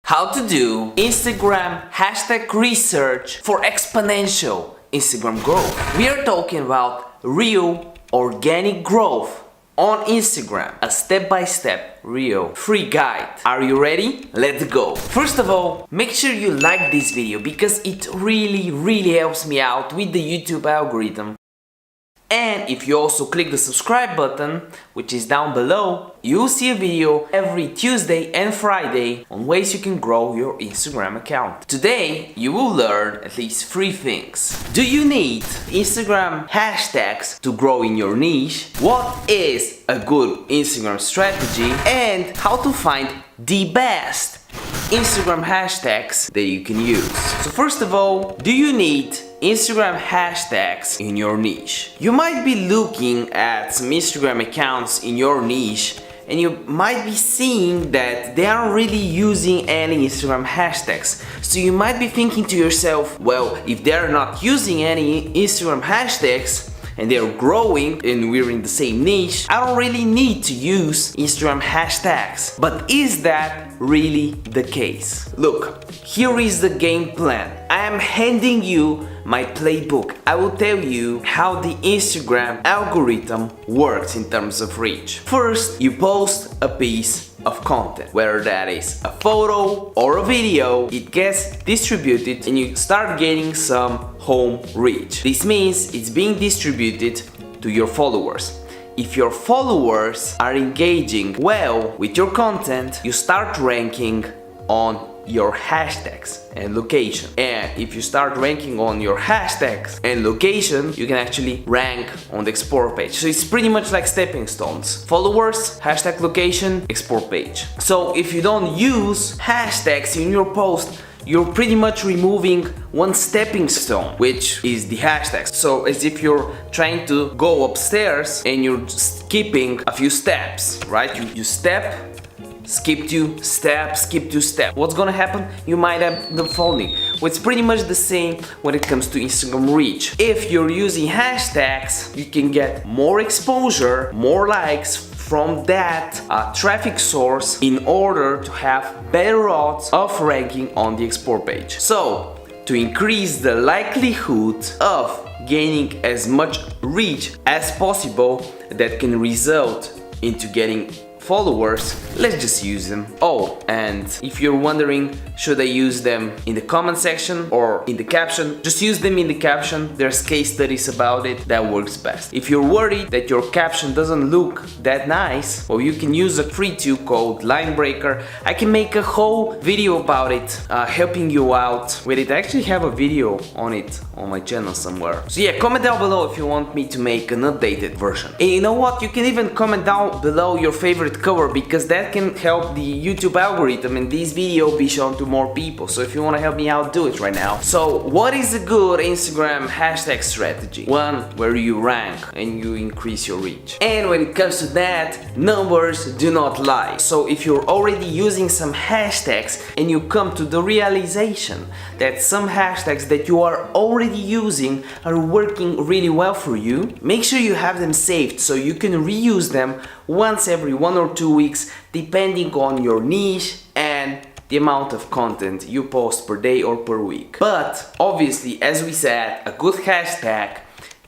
How to do Instagram hashtag research for exponential Instagram growth. We are talking about real organic growth on Instagram, a step-by-step real free guide. Are you ready? Let's go. First of all, make sure you like this video because it really helps me out with the YouTube algorithm. And if you also click the subscribe button, which is down below, you'll see a video every Tuesday and Friday on ways you can grow your Instagram account. Today, you will learn at least 3 things. Do you need Instagram hashtags to grow in your niche? What is a good Instagram strategy? And how to find the best Instagram hashtags that you can use. So first of all, do you need Instagram hashtags in your niche? You might be looking at some Instagram accounts in your niche and you might be seeing that they aren't really using any Instagram hashtags. So you might be thinking to yourself, well, if they're not using any Instagram hashtags and they're growing and we're in the same niche, I don't really need to use Instagram hashtags. But is that really the case? Look, here is the game plan. I am handing you my playbook. I will tell you how the Instagram algorithm works in terms of reach. First, you post a piece of content, whether that is a photo or a video, it gets distributed and you start getting some home reach. This means it's being distributed to your followers. If your followers are engaging well with your content, you start ranking on your hashtags and location. And if you start ranking on your hashtags and location, you can actually rank on the explore page. So it's pretty much like stepping stones. Followers, hashtag location, explore page. So if you don't use hashtags in your post, you're pretty much removing one stepping stone, which is the hashtags. So as if you're trying to go upstairs and you're skipping a few steps, right? You step, skip 2 steps, skip 2 steps. What's gonna happen? You might end up falling. Well, it's pretty much the same when it comes to Instagram reach. If you're using hashtags, you can get more exposure, more likes from that traffic source in order to have better odds of ranking on the explore page. So, to increase the likelihood of gaining as much reach as possible that can result into getting followers, let's just use them. Oh, and if you're wondering, should I use them in the comment section or in the caption? Just use them in the caption. There's case studies about it. That works best. If you're worried that your caption doesn't look that nice, well, you can use a free tool called Line Breaker. I can make a whole video about it, helping you out with it. I actually have a video on it on my channel somewhere. So yeah, comment down below if you want me to make an updated version. And you know what? You can even comment down below your favorite cover because that can help the YouTube algorithm and this video be shown to more people. So if you want to help me out, do it right now. So what is a good Instagram hashtag strategy? One where you rank and you increase your reach. And when it comes to that, numbers do not lie. So if you're already using some hashtags and you come to the realization that some hashtags that you are already using are working really well for you, make sure you have them saved so you can reuse them once every 1 or 2 weeks, depending on your niche and the amount of content you post per day or per week. But obviously, as we said, a good hashtag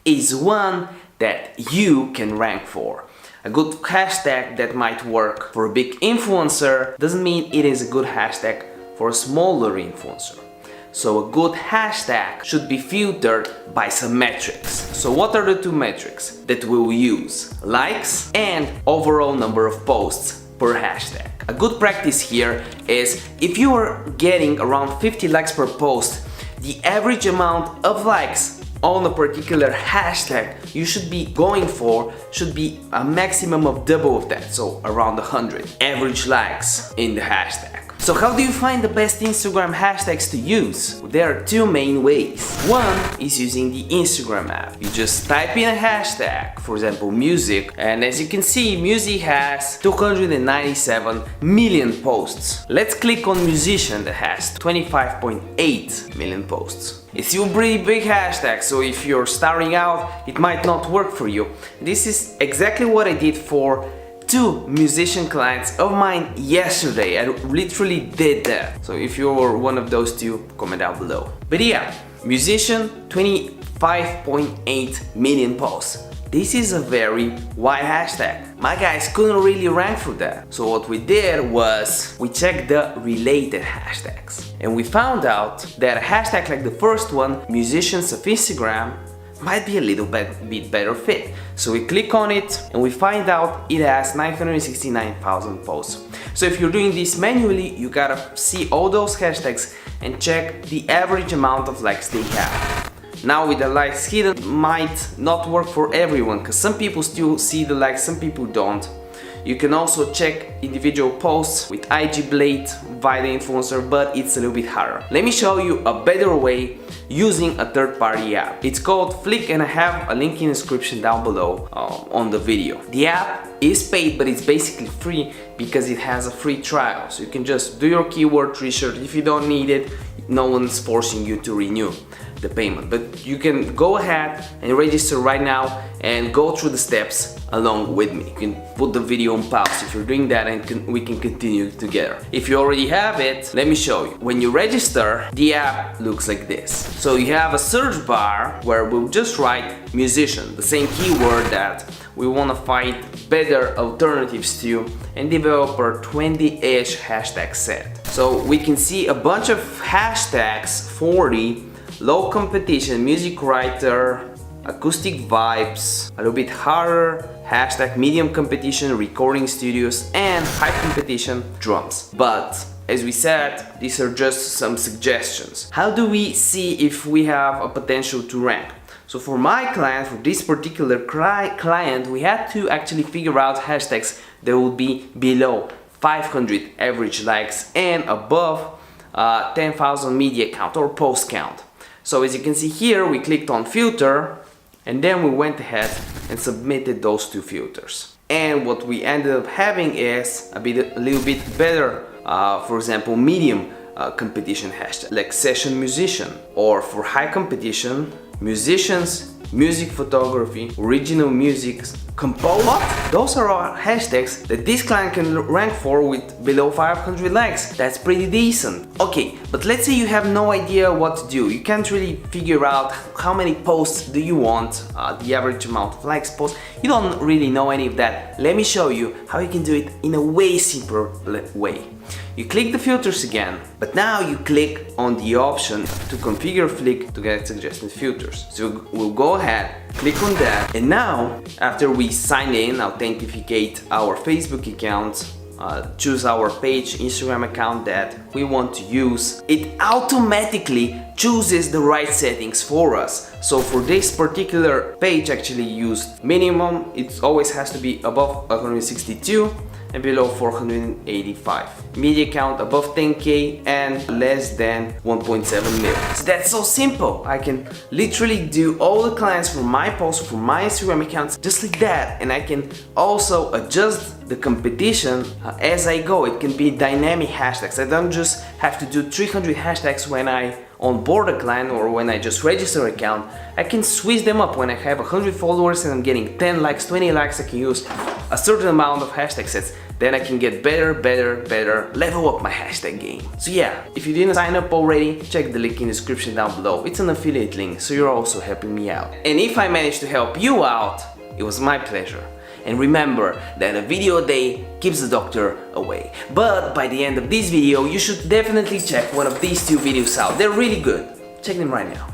is one that you can rank for. A good hashtag that might work for a big influencer doesn't mean it is a good hashtag for a smaller influencer. So a good hashtag should be filtered by some metrics. So what are the 2 metrics that we'll use? Likes and overall number of posts per hashtag. A good practice here is if you are getting around 50 likes per post, the average amount of likes on a particular hashtag you should be going for should be a maximum of double of that, so around 100 average likes in the hashtag. So how do you find the best Instagram hashtags to use? There are 2 main ways. One is using the Instagram app. You just type in a hashtag, for example music, and as you can see, music has 297 million posts. Let's click on musician that has 25.8 million posts. It's still a pretty big hashtag, so if you're starting out, it might not work for you. This is exactly what I did for 2 musician clients of mine yesterday. I literally did that. So if you were one of those 2, comment down below. But yeah, musician, 25.8 million posts. This is a very wide hashtag. My guys couldn't really rank for that. So what we did was we checked the related hashtags. And we found out that a hashtag like the first one, musicians of Instagram, might be a little bit better fit. So we click on it and we find out it has 969,000 posts. So if you're doing this manually, you gotta see all those hashtags and check the average amount of likes they have. Now with the likes hidden might not work for everyone, because some people still see the likes, some people don't. You can also check individual posts with IG Blade via the influencer, but it's a little bit harder. Let me show you a better way using a third-party app. It's called Flick, and I have a link in the description down below on the video. The app is paid, but it's basically free because it has a free trial. So you can just do your keyword research. If you don't need it, no one's forcing you to renew the payment, but you can go ahead and register right now and go through the steps along with me. You can put the video on pause if you're doing that, and we can continue together. If you already have it, let me show you. When you register, the app looks like this. So you have a search bar where we'll just write musician, the same keyword that we want to find better alternatives to, and develop our 20-ish hashtag set. So we can see a bunch of hashtags, 40, low competition, music writer, acoustic vibes, a little bit harder, hashtag medium competition, recording studios, and high competition, drums. But as we said, these are just some suggestions. How do we see if we have a potential to rank? So for my client, for this particular client, we had to actually figure out hashtags that would be below 500 average likes and above 10,000 media count or post count. So as you can see here, we clicked on filter and then we went ahead and submitted those 2 filters. And what we ended up having is a little bit better, for example, medium competition hashtag, like session musician, or for high competition, musicians, music photography, original music, compose. Those are our hashtags that this client can rank for with below 500 likes. That's pretty decent. Okay, but let's say you have no idea what to do. You can't really figure out how many posts do you want, the average amount of likes post. You don't really know any of that. Let me show you how you can do it in a way simpler way. You click the filters again, but now you click on the option to configure Flick to get suggested filters. So we'll go ahead, click on that, and now after we sign in, authenticate our Facebook account, choose our page, Instagram account that we want to use, it automatically chooses the right settings for us. So for this particular page, actually used minimum, it always has to be above 162 and below 485. Media count above 10k and less than 1.7 mil. So that's so simple. I can literally do all the clients for my posts, for my Instagram accounts, just like that. And I can also adjust the competition as I go. It can be dynamic hashtags. I don't just have to do 300 hashtags when I onboard a client or when I just register an account. I can switch them up. When I have 100 followers and I'm getting 10 likes, 20 likes, I can use a certain amount of hashtag sets. Then I can get better, level up my hashtag game. So yeah, if you didn't sign up already, check the link in the description down below. It's an affiliate link, so you're also helping me out. And if I managed to help you out, it was my pleasure. And remember that a video a day keeps the doctor away. But by the end of this video, you should definitely check one of these 2 videos out. They're really good. Check them right now.